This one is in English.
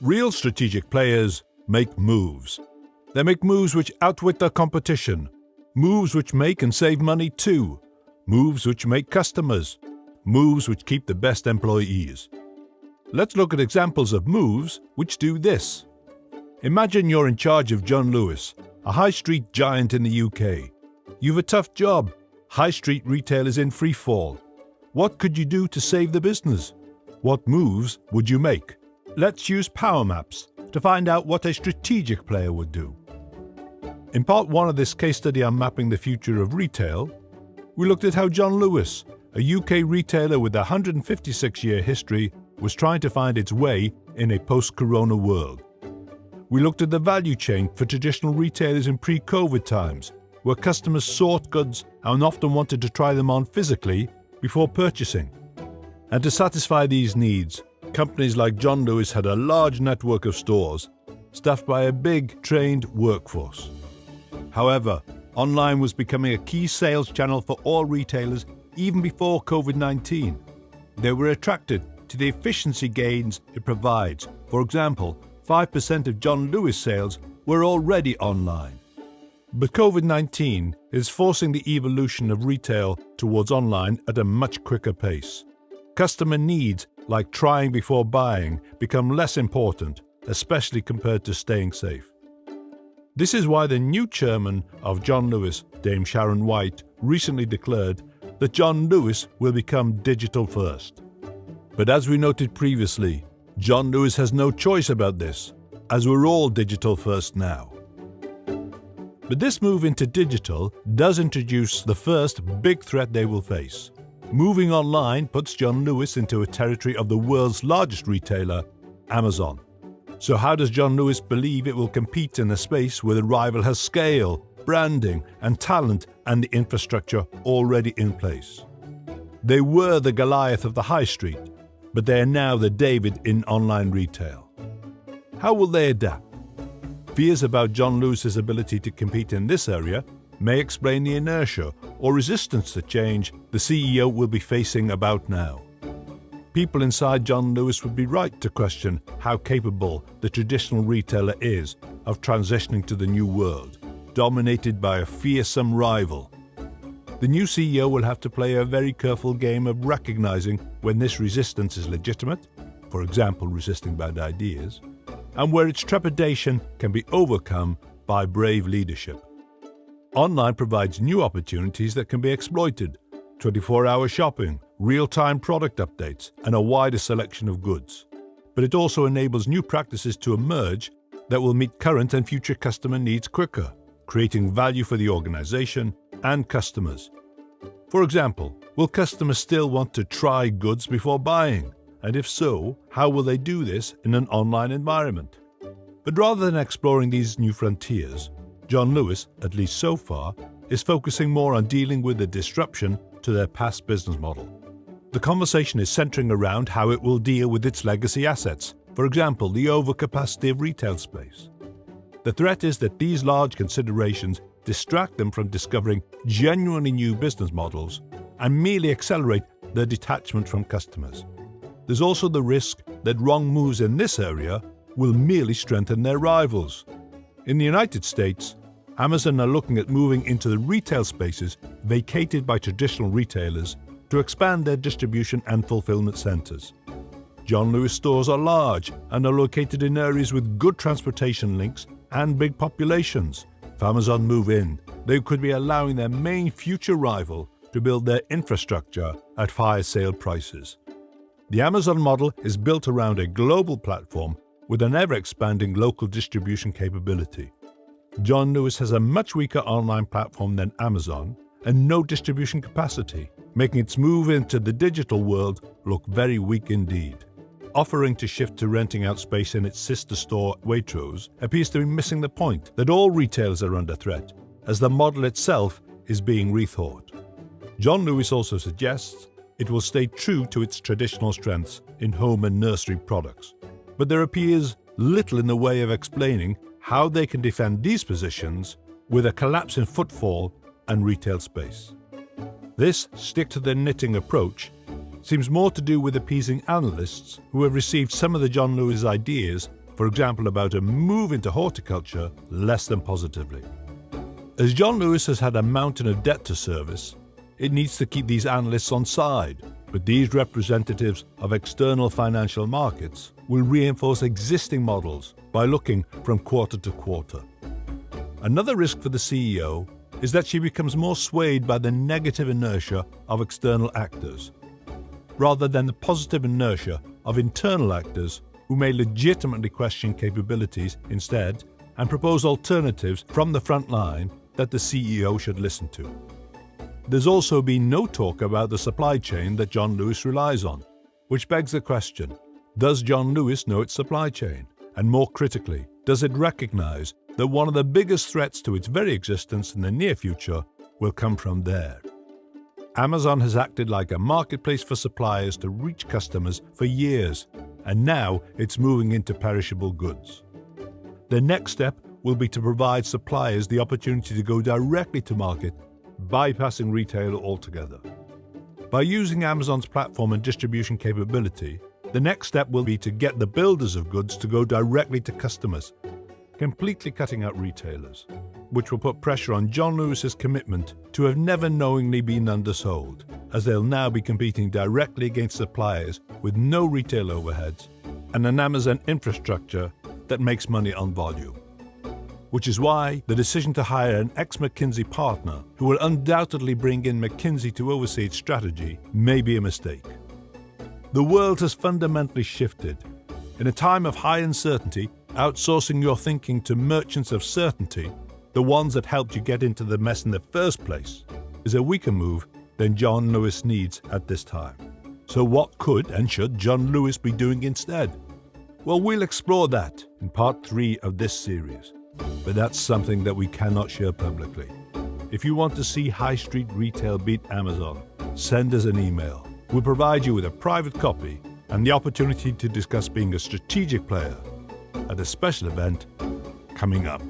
Real strategic players make moves. They make moves which outwit their competition, moves which make and save money too, moves which make customers, moves which keep the best employees. Let's look at examples of moves which do this. Imagine you're in charge of John Lewis, a high street giant in the UK. You've a tough job. High street retail is in free fall. What could you do to save the business? What moves would you make? Let's use Power Maps to find out what a strategic player would do. In part 1 of this case study on mapping the future of retail, we looked at how John Lewis, a UK retailer with a 156-year history, was trying to find its way in a post-corona world. We looked at the value chain for traditional retailers in pre-COVID times, where customers sought goods and often wanted to try them on physically before purchasing. And to satisfy these needs, companies like John Lewis had a large network of stores, staffed by a big, trained workforce. However, online was becoming a key sales channel for all retailers even before COVID-19. They were attracted to the efficiency gains it provides. For example, 5% of John Lewis sales were already online. But COVID-19 is forcing the evolution of retail towards online at a much quicker pace. Customer needs, like trying before buying, become less important, especially compared to staying safe. This is why the new chairman of John Lewis, Dame Sharon White, recently declared that John Lewis will become digital first. But as we noted previously, John Lewis has no choice about this, as we're all digital first now. But this move into digital does introduce the first big threat they will face. Moving online puts John Lewis into a territory of the world's largest retailer, Amazon. So how does John Lewis believe it will compete in a space where the rival has scale, branding, and talent and the infrastructure already in place? They were the Goliath of the high street, but they are now the David in online retail. How will they adapt? Fears about John Lewis's ability to compete in this area may explain the inertia or resistance to change the CEO will be facing about now. People inside John Lewis would be right to question how capable the traditional retailer is of transitioning to the new world, dominated by a fearsome rival. The new CEO will have to play a very careful game of recognizing when this resistance is legitimate, for example resisting bad ideas, and where its trepidation can be overcome by brave leadership. Online provides new opportunities that can be exploited: 24-hour shopping, real-time product updates, and a wider selection of goods. But it also enables new practices to emerge that will meet current and future customer needs quicker, creating value for the organization and customers. For example, will customers still want to try goods before buying? And if so, how will they do this in an online environment? But rather than exploring these new frontiers, John Lewis, at least so far, is focusing more on dealing with the disruption to their past business model. The conversation is centering around how it will deal with its legacy assets, for example, the overcapacity of retail space. The threat is that these large considerations distract them from discovering genuinely new business models and merely accelerate their detachment from customers. There's also the risk that wrong moves in this area will merely strengthen their rivals. In the United States, Amazon are looking at moving into the retail spaces vacated by traditional retailers to expand their distribution and fulfillment centers. John Lewis stores are large and are located in areas with good transportation links and big populations. If Amazon move in, they could be allowing their main future rival to build their infrastructure at fire sale prices. The Amazon model is built around a global platform with an ever-expanding local distribution capability. John Lewis has a much weaker online platform than Amazon and no distribution capacity, making its move into the digital world look very weak indeed. Offering to shift to renting out space in its sister store Waitrose appears to be missing the point that all retailers are under threat, as the model itself is being rethought. John Lewis also suggests it will stay true to its traditional strengths in home and nursery products, but there appears little in the way of explaining how they can defend these positions with a collapse in footfall and retail space. This stick-to-the-knitting approach seems more to do with appeasing analysts who have received some of the John Lewis ideas for example about a move into horticulture, less than positively. As John Lewis has had a mountain of debt to service, it needs to keep these analysts on side, but these representatives of external financial markets will reinforce existing models by looking from quarter to quarter. Another risk for the CEO is that she becomes more swayed by the negative inertia of external actors, rather than the positive inertia of internal actors who may legitimately question capabilities instead and propose alternatives from the front line that the CEO should listen to. There's also been no talk about the supply chain that John Lewis relies on, which begs the question, does John Lewis know its supply chain? And more critically, does it recognize that one of the biggest threats to its very existence in the near future will come from there? Amazon has acted like a marketplace for suppliers to reach customers for years, and now it's moving into perishable goods. The next step will be to provide suppliers the opportunity to go directly to market, bypassing retail altogether. By using Amazon's platform and distribution capability, the next step will be to get the builders of goods to go directly to customers, completely cutting out retailers, which will put pressure on John Lewis's commitment to have never knowingly been undersold, as they'll now be competing directly against suppliers with no retail overheads and an Amazon infrastructure that makes money on volume. Which is why the decision to hire an ex-McKinsey partner who will undoubtedly bring in McKinsey to oversee its strategy may be a mistake. The world has fundamentally shifted. In a time of high uncertainty, outsourcing your thinking to merchants of certainty, the ones that helped you get into the mess in the first place, is a weaker move than John Lewis needs at this time. So what could and should John Lewis be doing instead? Well, we'll explore that in part 3 of this series. But that's something that we cannot share publicly. If you want to see High Street Retail beat Amazon, send us an email. We'll provide you with a private copy and the opportunity to discuss being a strategic player at a special event coming up.